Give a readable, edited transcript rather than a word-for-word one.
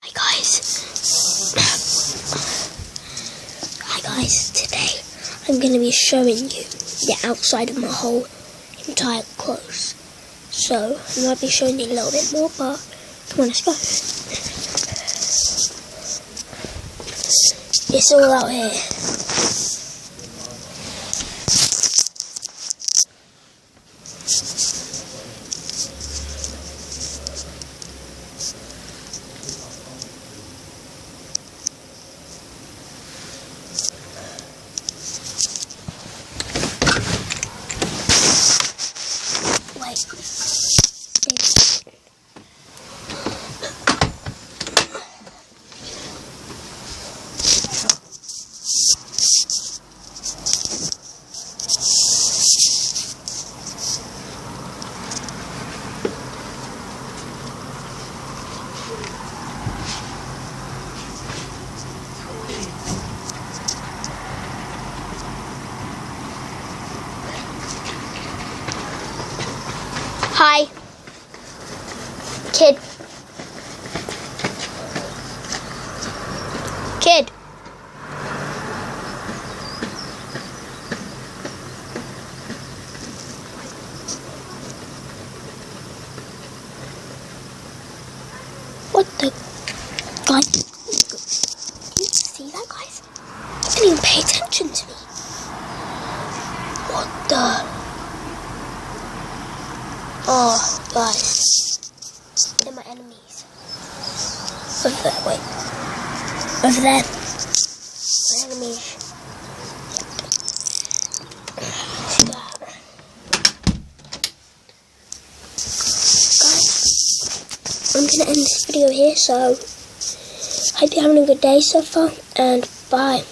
Hi guys, today I'm going to be showing you the outside of my whole entire clothes. So, I might be showing you a little bit more, but come on, let's go. It's all out here. Hi, kid. What the? Guys, can you see that, guys? He didn't even pay attention to me. What the? Oh, guys. They're my enemies. Over there, wait. Over there. My enemies. See that? Guys, I'm going to end this video here, so hope you're having a good day so far, and bye.